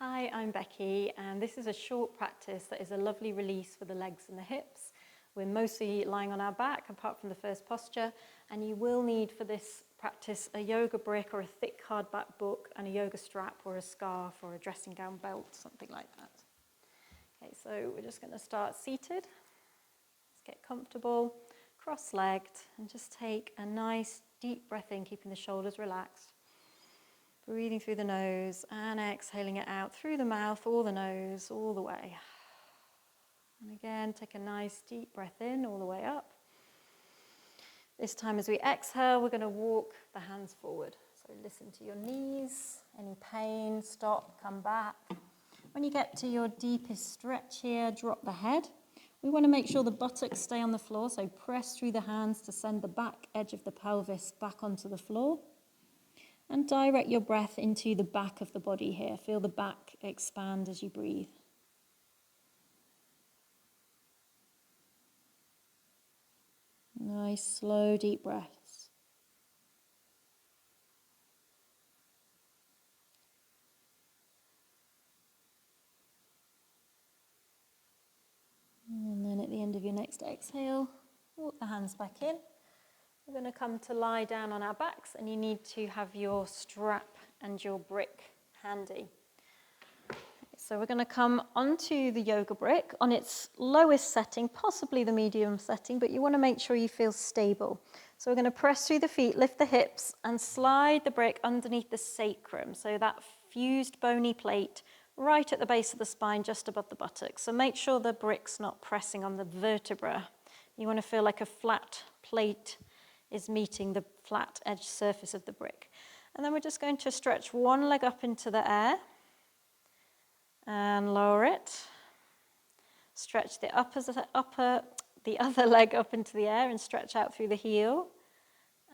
Hi, I'm Becky, and this is a short practice that is a lovely release for the legs and the hips. We're mostly lying on our back, apart from the first posture, and you will need for this practice a yoga brick or a thick hardback book and a yoga strap or a scarf or a dressing gown belt, something like that. Okay, so we're just going to start seated. Let's get comfortable, cross-legged, and just take a nice deep breath in, keeping the shoulders relaxed. Breathing through the nose and exhaling it out through the mouth or the nose all the way. And again, take a nice deep breath in all the way up. This time as we exhale, we're going to walk the hands forward. So listen to your knees. Any pain, stop, come back. When you get to your deepest stretch here, drop the head. We want to make sure the buttocks stay on the floor, so press through the hands to send the back edge of the pelvis back onto the floor. And direct your breath into the back of the body here. Feel the back expand as you breathe. Nice, slow, deep breaths. And then at the end of your next exhale, walk the hands back in. We're going to come to lie down on our backs, and you need to have your strap and your brick handy. So we're going to come onto the yoga brick on its lowest setting, possibly the medium setting, but you want to make sure you feel stable. So we're going to press through the feet, lift the hips, and slide the brick underneath the sacrum. So that fused bony plate right at the base of the spine, just above the buttocks. So make sure the brick's not pressing on the vertebra. You want to feel like a flat plate is meeting the flat edge surface of the brick. And then we're just going to stretch one leg up into the air and lower it. Stretch the other leg up into the air and stretch out through the heel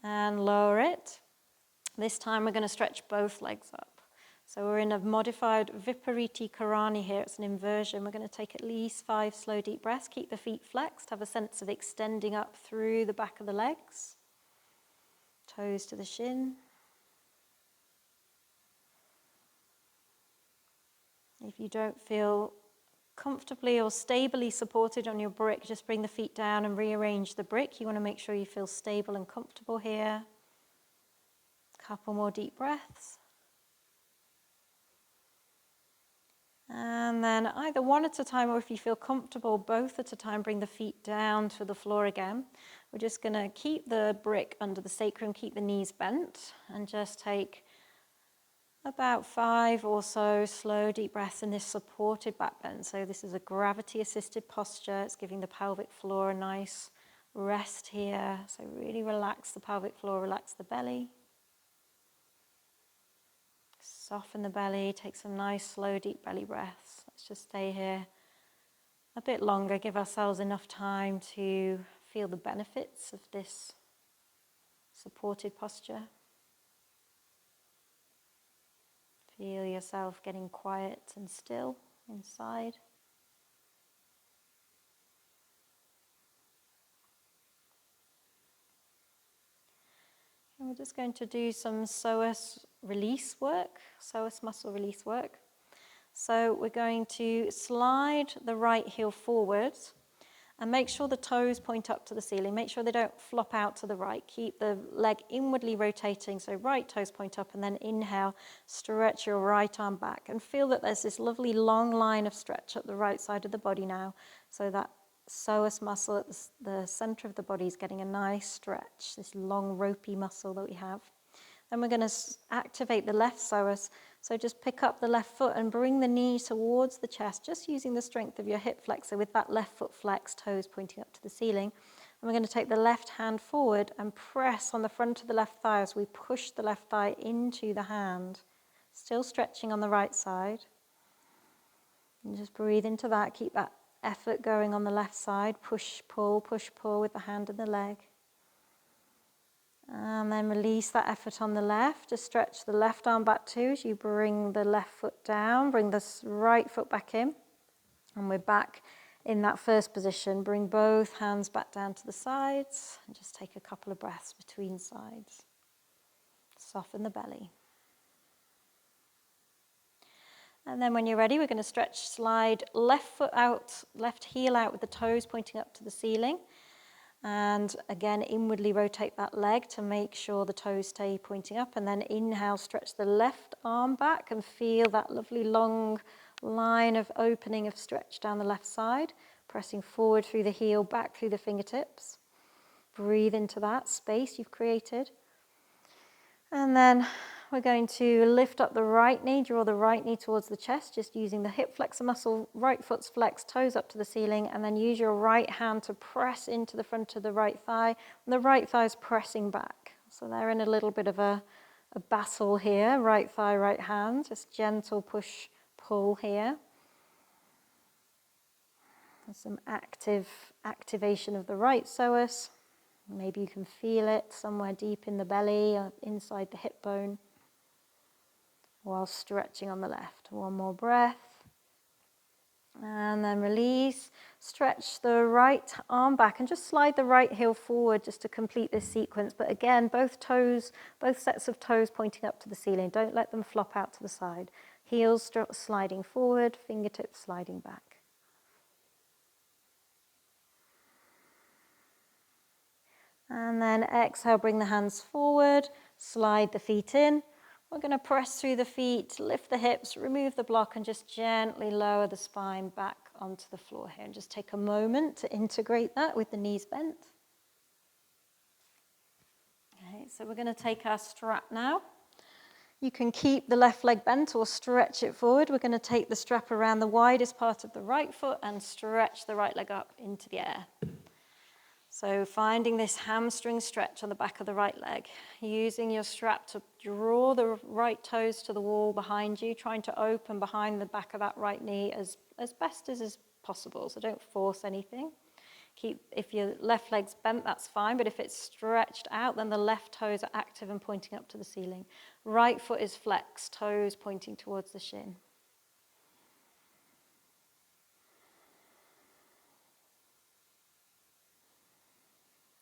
and lower it. This time we're going to stretch both legs up. So we're in a modified Vipariti Karani here. It's an inversion. We're going to take at least 5 slow deep breaths. Keep the feet flexed. Have a sense of extending up through the back of the legs. Toes to the shin. If you don't feel comfortably or stably supported on your brick, just bring the feet down and rearrange the brick. You want to make sure you feel stable and comfortable here. Couple more deep breaths. And then either one at a time, or if you feel comfortable, both at a time, bring the feet down to the floor again. We're just going to keep the brick under the sacrum, keep the knees bent, and just take about 5 or so slow deep breaths in this supported back bend. So this is a gravity assisted posture. It's giving the pelvic floor a nice rest here. So really relax the pelvic floor, relax the belly. Soften the belly, take some nice slow deep belly breaths. Let's just stay here a bit longer, give ourselves enough time to feel the benefits of this supported posture. Feel yourself getting quiet and still inside. And we're just going to do some psoas release work, psoas muscle release work. So we're going to slide the right heel forwards and make sure the toes point up to the ceiling. Make sure they don't flop out to the right. Keep the leg inwardly rotating, so right toes point up, and then inhale, stretch your right arm back. And feel that there's this lovely long line of stretch up the right side of the body now, so that psoas muscle at the center of the body is getting a nice stretch, this long ropey muscle that we have. Then we're going to activate the left psoas. So just pick up the left foot and bring the knee towards the chest, just using the strength of your hip flexor with that left foot flexed, toes pointing up to the ceiling. And we're going to take the left hand forward and press on the front of the left thigh as we push the left thigh into the hand. Still stretching on the right side. And just breathe into that. Keep that effort going on the left side. Push, pull with the hand and the leg. And then release that effort on the left. Just stretch the left arm back too as you bring the left foot down. Bring the right foot back in. And we're back in that first position. Bring both hands back down to the sides. And just take a couple of breaths between sides. Soften the belly. And then when you're ready, we're going to stretch, slide left foot out, left heel out with the toes pointing up to the ceiling. And again, inwardly rotate that leg to make sure the toes stay pointing up. And then inhale, stretch the left arm back and feel that lovely long line of opening of stretch down the left side, pressing forward through the heel, back through the fingertips. Breathe into that space you've created. And then we're going to lift up the right knee, draw the right knee towards the chest, just using the hip flexor muscle, right foot's flexed, toes up to the ceiling, and then use your right hand to press into the front of the right thigh, and the right thigh is pressing back. So they're in a little bit of a battle here, right thigh, right hand, just gentle push, pull here. There's some activation of the right psoas. Maybe you can feel it somewhere deep in the belly or inside the hip bone while stretching on the left. One more breath. And then release. Stretch the right arm back and just slide the right heel forward just to complete this sequence. But again, both sets of toes pointing up to the ceiling. Don't let them flop out to the side. Heels sliding forward, fingertips sliding back. And then exhale, bring the hands forward, slide the feet in. We're going to press through the feet, lift the hips, remove the block, and just gently lower the spine back onto the floor here. And just take a moment to integrate that with the knees bent. Okay, so we're going to take our strap now. You can keep the left leg bent or stretch it forward. We're going to take the strap around the widest part of the right foot and stretch the right leg up into the air. So finding this hamstring stretch on the back of the right leg, using your strap to draw the right toes to the wall behind you, trying to open behind the back of that right knee as best as is possible. So don't force anything. If your left leg's bent, that's fine, but if it's stretched out, then the left toes are active and pointing up to the ceiling. Right foot is flexed, toes pointing towards the shin.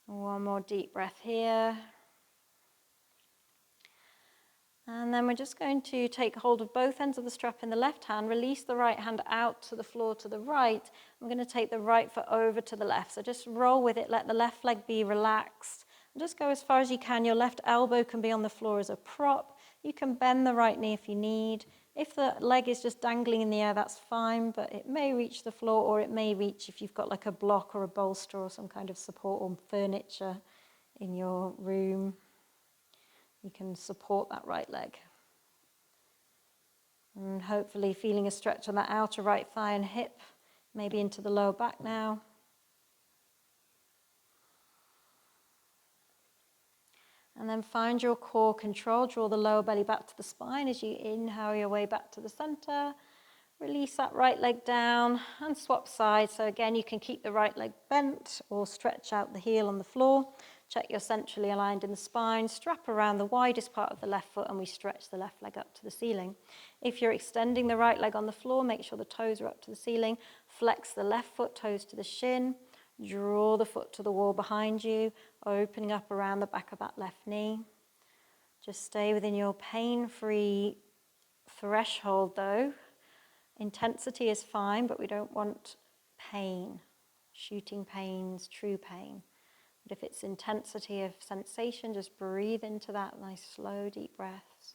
One more deep breath here. And then we're just going to take hold of both ends of the strap in the left hand, release the right hand out to the floor to the right. We're going to take the right foot over to the left. So just roll with it, let the left leg be relaxed. And just go as far as you can. Your left elbow can be on the floor as a prop. You can bend the right knee if you need. If the leg is just dangling in the air, that's fine, but it may reach the floor, or it may reach if you've got like a block or a bolster or some kind of support or furniture in your room. You can support that right leg. And hopefully feeling a stretch on that outer right thigh and hip, maybe into the lower back now. And then find your core control. Draw the lower belly back to the spine as you inhale your way back to the center. Release that right leg down and swap sides. So again, you can keep the right leg bent or stretch out the heel on the floor. Check you're centrally aligned in the spine. Strap around the widest part of the left foot and we stretch the left leg up to the ceiling. If you're extending the right leg on the floor, make sure the toes are up to the ceiling. Flex the left foot, toes to the shin. Draw the foot to the wall behind you, opening up around the back of that left knee. Just stay within your pain-free threshold though. Intensity is fine, but we don't want pain, shooting pains, true pain. But if it's intensity of sensation, just breathe into that nice slow, deep breaths.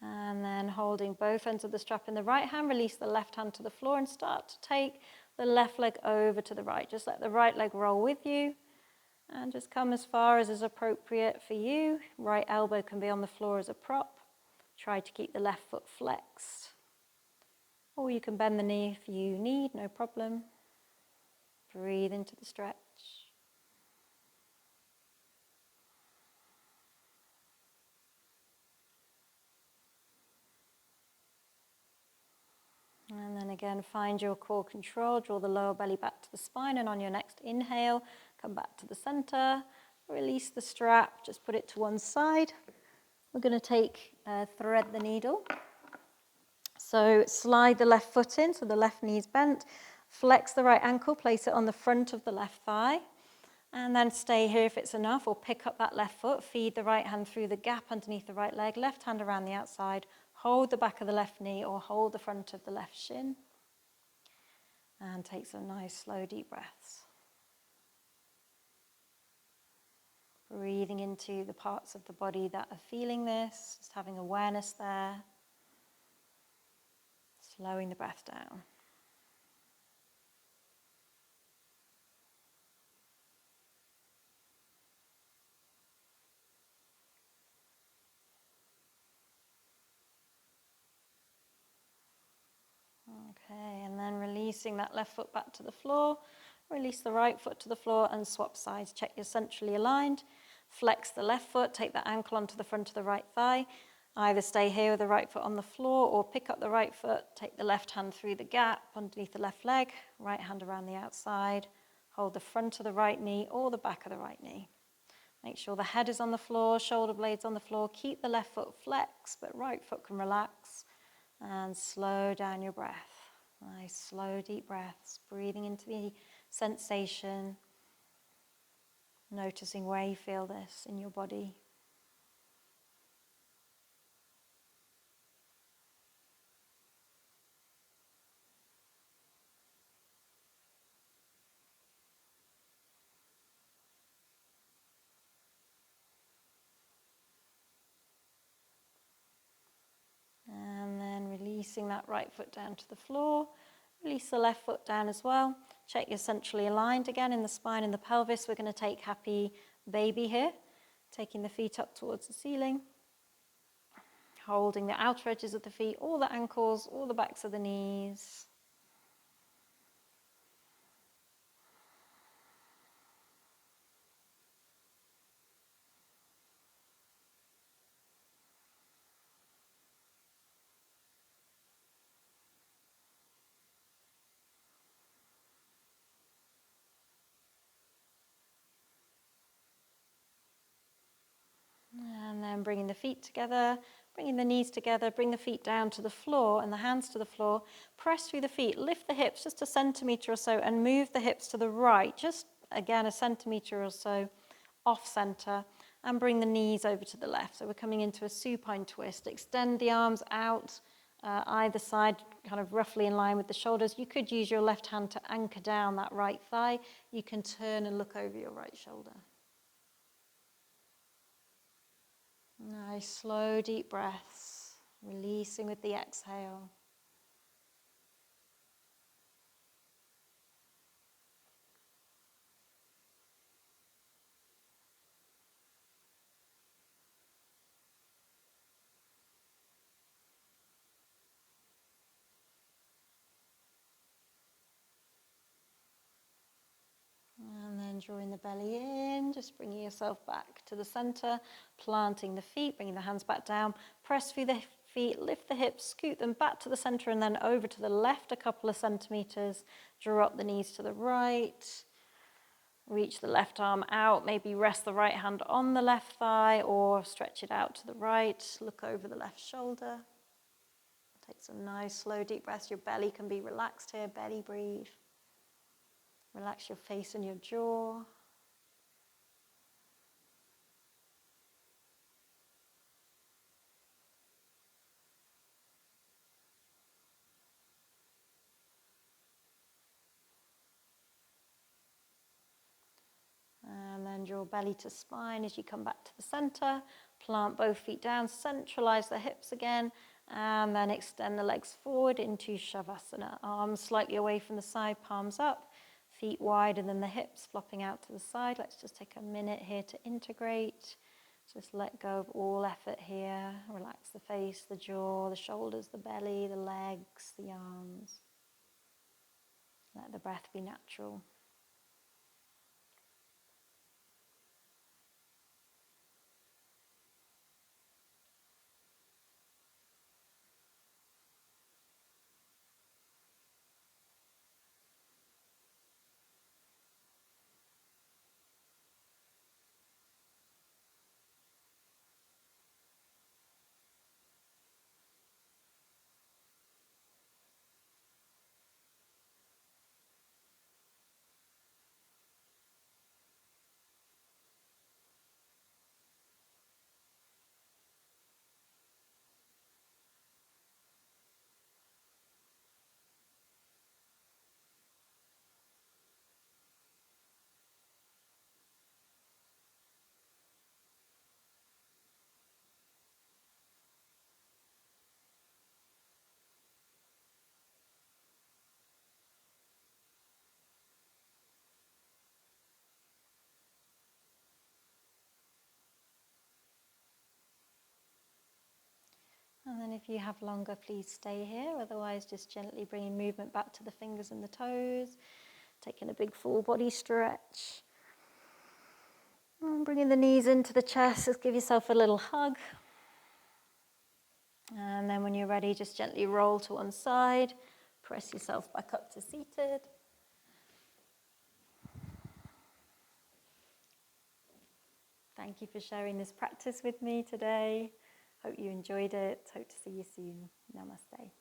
And then holding both ends of the strap in the right hand, release the left hand to the floor and start to take the left leg over to the right. Just let the right leg roll with you and just come as far as is appropriate for you. Right elbow can be on the floor as a prop. Try to keep the left foot flexed. Or you can bend the knee if you need, no problem. Breathe into the stretch. And then again, find your core control. Draw the lower belly back to the spine, and on your next inhale, come back to the center. Release the strap, just put it to one side. We're going to thread the needle. So slide the left foot in, so the left knee is bent. Flex the right ankle, place it on the front of the left thigh. And then stay here if it's enough, or pick up that left foot, feed the right hand through the gap underneath the right leg, left hand around the outside, hold the back of the left knee or hold the front of the left shin. And take some nice slow deep breaths. Breathing into the parts of the body that are feeling this, just having awareness there. Slowing the breath down. Okay, and then releasing that left foot back to the floor. Release the right foot to the floor and swap sides. Check you're centrally aligned. Flex the left foot, take the ankle onto the front of the right thigh. Either stay here with the right foot on the floor or pick up the right foot, take the left hand through the gap underneath the left leg, right hand around the outside. Hold the front of the right knee or the back of the right knee. Make sure the head is on the floor, shoulder blades on the floor. Keep the left foot flexed, but right foot can relax. And slow down your breath. Nice, slow, deep breaths. Breathing into the sensation. Noticing where you feel this in your body. And then releasing that right foot down to the floor. Release the left foot down as well. Check you're centrally aligned again in the spine and the pelvis. We're going to take happy baby here. Taking the feet up towards the ceiling. Holding the outer edges of the feet, all the ankles, all the backs of the knees. And then bringing the feet together, bringing the knees together, bring the feet down to the floor and the hands to the floor. Press through the feet, lift the hips just a centimetre or so and move the hips to the right, just again a centimetre or so off centre, and bring the knees over to the left. So we're coming into a supine twist. Extend the arms out either side, kind of roughly in line with the shoulders. You could use your left hand to anchor down that right thigh. You can turn and look over your right shoulder. Nice, slow, deep breaths, releasing with the exhale. And then drawing the belly in, just bringing yourself back to the center, planting the feet, bringing the hands back down, press through the feet, lift the hips, scoot them back to the center and then over to the left a couple of centimeters, draw up the knees to the right, reach the left arm out, maybe rest the right hand on the left thigh or stretch it out to the right, look over the left shoulder. Take some nice slow deep breaths. Your belly can be relaxed here, belly breathe. Relax your face and your jaw. And then draw belly to spine as you come back to the center. Plant both feet down, centralize the hips again, and then extend the legs forward into Shavasana. Arms slightly away from the side, palms up, feet wider than the hips, flopping out to the side. Let's just take a minute here to integrate. Just let go of all effort here. Relax the face, the jaw, the shoulders, the belly, the legs, the arms. Let the breath be natural. And then if you have longer, please stay here. Otherwise, just gently bringing movement back to the fingers and the toes. Taking a big full body stretch. And bringing the knees into the chest, just give yourself a little hug. And then when you're ready, just gently roll to one side. Press yourself back up to seated. Thank you for sharing this practice with me today. Hope you enjoyed it. Hope to see you soon. Namaste.